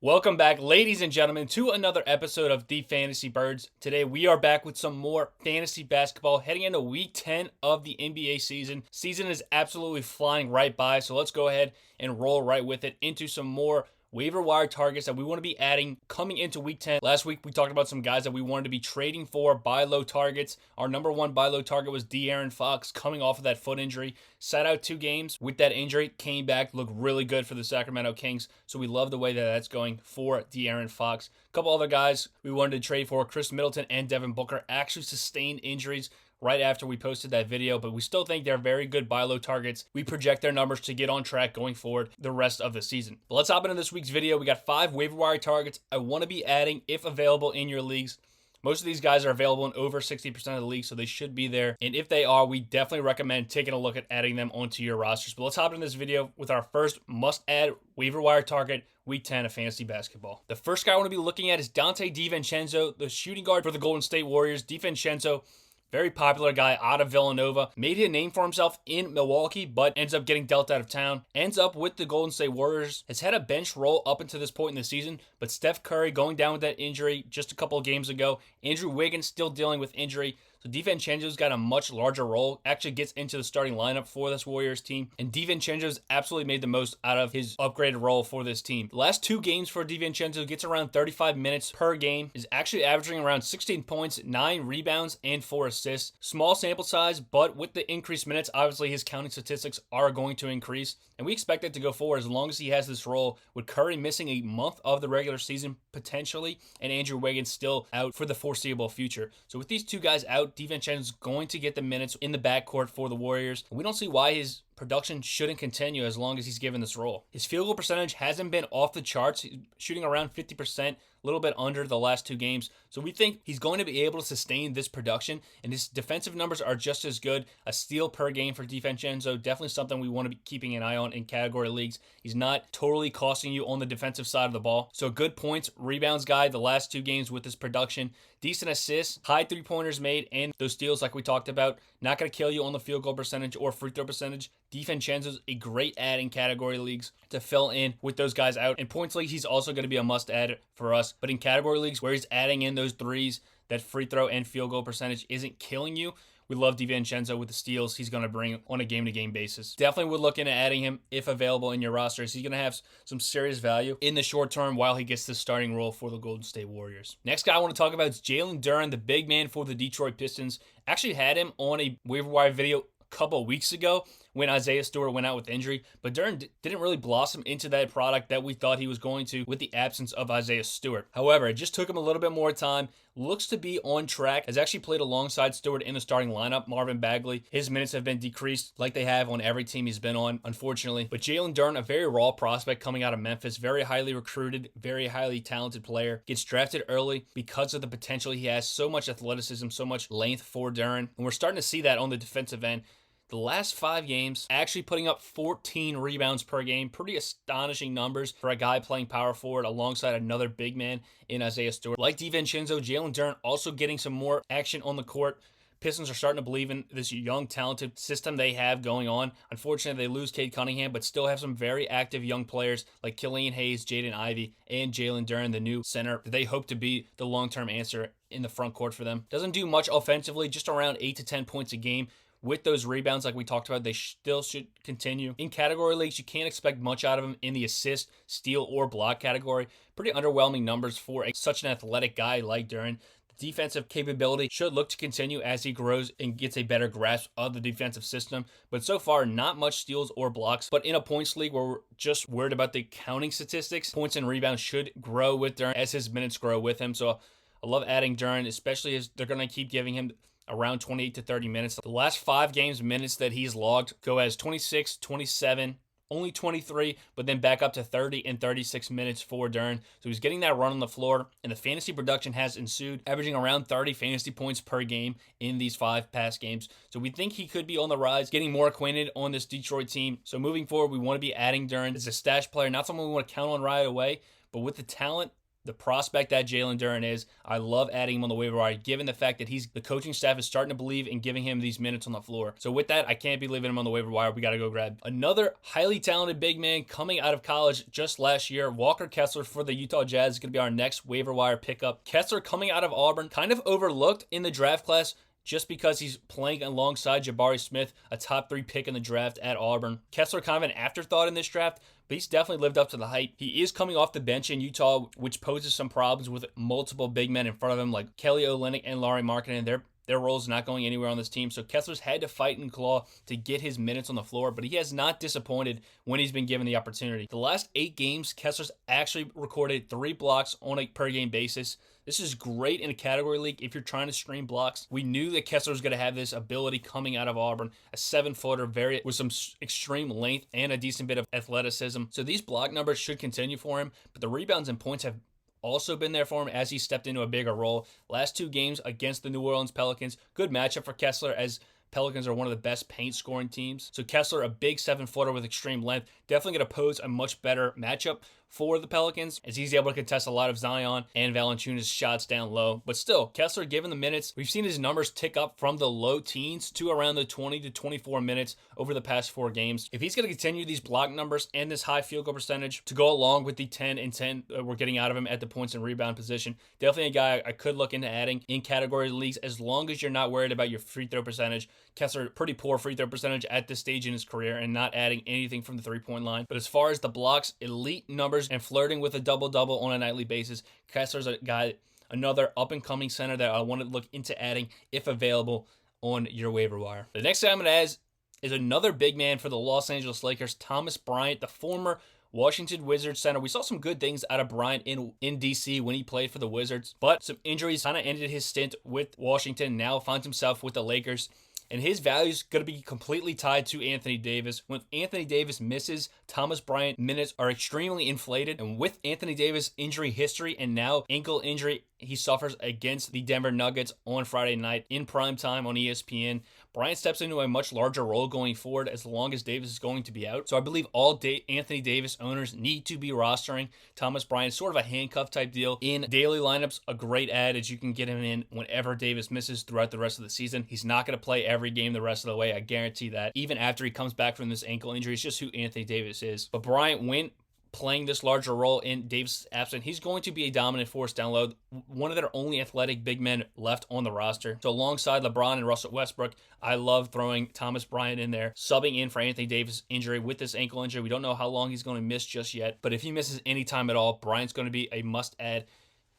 Welcome back, ladies and gentlemen, to another episode of The Fantasy Birds. Today, we are back with some more fantasy basketball heading into week 10 of the NBA season. Season is absolutely flying right by, so let's go ahead and roll right with it into some more waiver wire targets that we want to be adding coming into week 10. Last week, we talked about some guys that we wanted to be trading for buy low targets. Our number one buy low target was De'Aaron Fox coming off of that foot injury. Sat out 2 games with that injury, came back, looked really good for the Sacramento Kings. So we love the way that that's going for De'Aaron Fox. A couple other guys we wanted to trade for, Chris Middleton and Devin Booker, actually sustained injuries right after we posted that video, but we still think they're very good buy low targets. We project their numbers to get on track going forward the rest of the season. But let's hop into this week's video. We got 5 waiver wire targets I want to be adding if available in your leagues. Most of these guys are available in over 60% of the league, so they should be there. And if they are, we definitely recommend taking a look at adding them onto your rosters. But let's hop into this video with our first must-add waiver wire target, Week 10 of fantasy basketball. The first guy I want to be looking at is Dante DiVincenzo, the shooting guard for the Golden State Warriors. DiVincenzo, very popular guy out of Villanova. Made a name for himself in Milwaukee, but ends up getting dealt out of town. Ends up with the Golden State Warriors. Has had a bench role up until this point in the season, but Steph Curry going down with that injury just a couple of games ago. Andrew Wiggins still dealing with injury. So DiVincenzo's got a much larger role, actually gets into the starting lineup for this Warriors team, and DiVincenzo's absolutely made the most out of his upgraded role for this team. The last 2 games for DiVincenzo, gets around 35 minutes per game, is actually averaging around 16 points, 9 rebounds, and 4 assists. Small sample size, but with the increased minutes, obviously his counting statistics are going to increase, and we expect it to go forward as long as he has this role, with Curry missing a month of the regular season potentially, and Andrew Wiggins still out for the foreseeable future. So with these 2 guys out, DiVincenzo's going to get the minutes in the backcourt for the Warriors. We don't see why his production shouldn't continue as long as he's given this role. His field goal percentage hasn't been off the charts. He's shooting around 50%, a little bit under the last 2 games. So we think he's going to be able to sustain this production, and his defensive numbers are just as good. A steal per game for DiVincenzo, definitely something we want to be keeping an eye on in category leagues. He's not totally costing you on the defensive side of the ball. So good points, rebounds guy the last 2 games with this production. Decent assists, high 3-pointers made, and those steals like we talked about. Not going to kill you on the field goal percentage or free throw percentage. DiVincenzo's a great add in category leagues to fill in with those guys out. In points leagues, he's also going to be a must add for us. But in category leagues where he's adding in those threes, that free throw and field goal percentage isn't killing you. We love DiVincenzo with the steals he's going to bring on a game-to-game basis. Definitely would look into adding him if available in your rosters. He's going to have some serious value in the short term while he gets the starting role for the Golden State Warriors. Next guy I want to talk about is Jalen Duren, the big man for the Detroit Pistons. Actually had him on a waiver wire video a couple of weeks ago when Isaiah Stewart went out with injury, but Duren didn't really blossom into that product that we thought he was going to with the absence of Isaiah Stewart. However, it just took him a little bit more time. Looks to be on track. Has actually played alongside Stewart in the starting lineup. Marvin Bagley, his minutes have been decreased like they have on every team he's been on, unfortunately. But Jalen Duren, a very raw prospect coming out of Memphis, very highly recruited, very highly talented player. Gets drafted early because of the potential he has. So much athleticism, so much length for Duren. And we're starting to see that on the defensive end. The last 5 games, actually putting up 14 rebounds per game. Pretty astonishing numbers for a guy playing power forward alongside another big man in Isaiah Stewart. Like DiVincenzo, Jalen Duren also getting some more action on the court. Pistons are starting to believe in this young, talented system they have going on. Unfortunately, they lose Cade Cunningham, but still have some very active young players like Killian Hayes, Jaden Ivey, and Jalen Duren, the new center, that they hope to be the long-term answer in the front court for them. Doesn't do much offensively, just around 8 to 10 points a game. With those rebounds, like we talked about, they still should continue. In category leagues, you can't expect much out of him in the assist, steal, or block category. Pretty underwhelming numbers for such an athletic guy like Duren. The defensive capability should look to continue as he grows and gets a better grasp of the defensive system. But so far, not much steals or blocks. But in a points league where we're just worried about the counting statistics, points and rebounds should grow with Duren as his minutes grow with him. So I love adding Duren, especially as they're going to keep giving him around 28 to 30 minutes. The last 5 games minutes that he's logged go as 26, 27, only 23, but then back up to 30 and 36 minutes for Duren. So he's getting that run on the floor, and the fantasy production has ensued, averaging around 30 fantasy points per game in these 5 past games. So we think he could be on the rise, getting more acquainted on this Detroit team. So moving forward, we want to be adding Duren as a stash player, not someone we want to count on right away, but with the talent the prospect that Jalen Duren is. I love adding him on the waiver wire, given the fact that the coaching staff is starting to believe in giving him these minutes on the floor. So with that, I can't be leaving him on the waiver wire. We got to go grab another highly talented big man coming out of college just last year. Walker Kessler for the Utah Jazz is going to be our next waiver wire pickup. Kessler coming out of Auburn, kind of overlooked in the draft class, just because he's playing alongside Jabari Smith, a top 3 pick in the draft at Auburn. Kessler kind of an afterthought in this draft, but he's definitely lived up to the hype. He is coming off the bench in Utah, which poses some problems with multiple big men in front of him, like Kelly Olynyk and Lauri Markkanen. Their roles not going anywhere on this team, so Kessler's had to fight and claw to get his minutes on the floor, but he has not disappointed when he's been given the opportunity. The last 8 games, Kessler's actually recorded 3 blocks on a per-game basis. This is great in a category league if you're trying to stream blocks. We knew that Kessler was going to have this ability coming out of Auburn, a 7-footer, with some extreme length and a decent bit of athleticism. So these block numbers should continue for him, but the rebounds and points have also been there for him as he stepped into a bigger role. Last 2 games against the New Orleans Pelicans, good matchup for Kessler, as Pelicans are one of the best paint scoring teams. So Kessler, a big 7-footer with extreme length, definitely going to pose a much better matchup for the Pelicans, as he's able to contest a lot of Zion and Valanciunas' shots down low. But still, Kessler, given the minutes, we've seen his numbers tick up from the low teens to around the 20 to 24 minutes over the past 4 games. If he's going to continue these block numbers and this high field goal percentage to go along with the 10 and 10 we're getting out of him at the points and rebound position, definitely a guy I could look into adding in category leagues, as long as you're not worried about your free throw percentage. Kessler, pretty poor free throw percentage at this stage in his career and not adding anything from the 3-point line. But as far as the blocks, elite numbers, and flirting with a double-double on a nightly basis, Kessler's a guy, another up-and-coming center that I want to look into adding if available on your waiver wire. The next guy I'm going to add is another big man for the Los Angeles Lakers, Thomas Bryant, the former Washington Wizards center. We saw some good things out of Bryant in DC when he played for the Wizards, but some injuries kind of ended his stint with Washington. Now finds himself with the Lakers, and his value is going to be completely tied to Anthony Davis. When Anthony Davis misses, Thomas Bryant minutes are extremely inflated. And with Anthony Davis' injury history and now ankle injury he suffers against the Denver Nuggets on Friday night in primetime on ESPN, Bryant steps into a much larger role going forward as long as Davis is going to be out. So I believe all Anthony Davis owners need to be rostering Thomas Bryant, sort of a handcuff type deal in daily lineups. A great add, as you can get him in whenever Davis misses throughout the rest of the season. He's not going to play every game the rest of the way, I guarantee that. Even after he comes back from this ankle injury, it's just who Anthony Davis is. But Bryant, when playing this larger role in Davis' absence, he's going to be a dominant force down low, one of their only athletic big men left on the roster. So alongside LeBron and Russell Westbrook, I love throwing Thomas Bryant in there, subbing in for Anthony Davis' injury. With this ankle injury, we don't know how long he's going to miss just yet, but if he misses any time at all, Bryant's going to be a must-add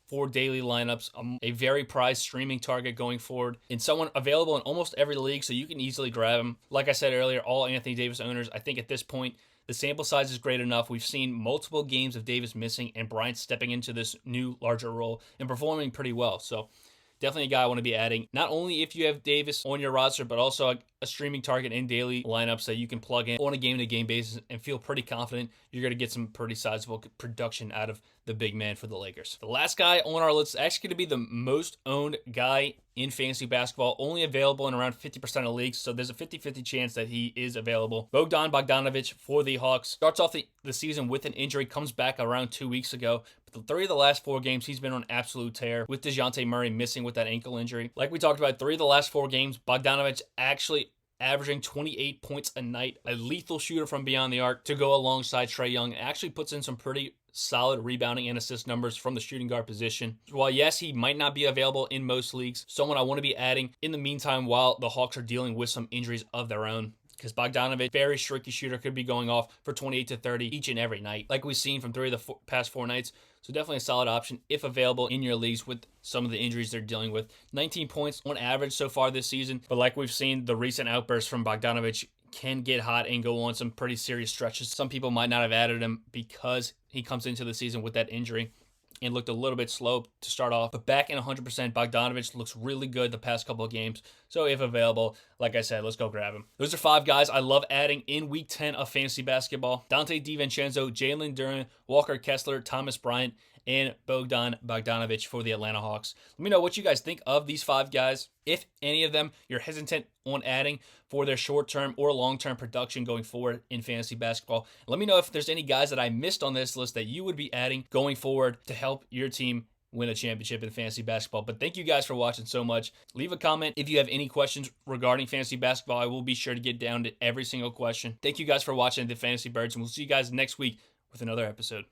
for daily lineups, a very prized streaming target going forward, and someone available in almost every league, so you can easily grab him. Like I said earlier, all Anthony Davis owners, I think at this point, the sample size is great enough. We've seen multiple games of Davis missing and Bryant stepping into this new larger role and performing pretty well. So definitely a guy I want to be adding, not only if you have Davis on your roster, but also a streaming target in daily lineups that you can plug in on a game-to-game basis and feel pretty confident you're going to get some pretty sizable production out of the big man for the Lakers. The last guy on our list is actually going to be the most owned guy in fantasy basketball, only available in around 50% of leagues, so there's a 50-50 chance that he is available. Bogdan Bogdanovic for the Hawks starts off the season with an injury, comes back around 2 weeks ago, but the 3 of the last 4 games, he's been on absolute tear, with DeJounte Murray missing with that ankle injury. Like we talked about, 3 of the last 4 games, Bogdanovic actually averaging 28 points a night, a lethal shooter from beyond the arc to go alongside Trae Young. Actually puts in some pretty solid rebounding and assist numbers from the shooting guard position. While yes, he might not be available in most leagues, someone I want to be adding in the meantime while the Hawks are dealing with some injuries of their own, because Bogdanovic, very streaky shooter, could be going off for 28 to 30 each and every night, like we've seen from 3 of the past 4 nights. So definitely a solid option if available in your leagues with some of the injuries they're dealing with. 19 points on average so far this season, but like we've seen, the recent outbursts from Bogdanovic can get hot and go on some pretty serious stretches. Some people might not have added him because he comes into the season with that injury and looked a little bit slow to start off. But back in 100%, Bogdanovic looks really good the past couple of games. So if available, like I said, let's go grab him. Those are 5 guys I love adding in week 10 of fantasy basketball. Dante DiVincenzo, Jalen Duren, Walker Kessler, Thomas Bryant, and Bogdan Bogdanovic for the Atlanta Hawks. Let me know what you guys think of these 5 guys. If any of them you're hesitant on adding for their short-term or long-term production going forward in fantasy basketball. Let me know if there's any guys that I missed on this list that you would be adding going forward to help your team win a championship in fantasy basketball. But thank you guys for watching so much. Leave a comment if you have any questions regarding fantasy basketball. I will be sure to get down to every single question. Thank you guys for watching the Fantasy Birds, and we'll see you guys next week with another episode.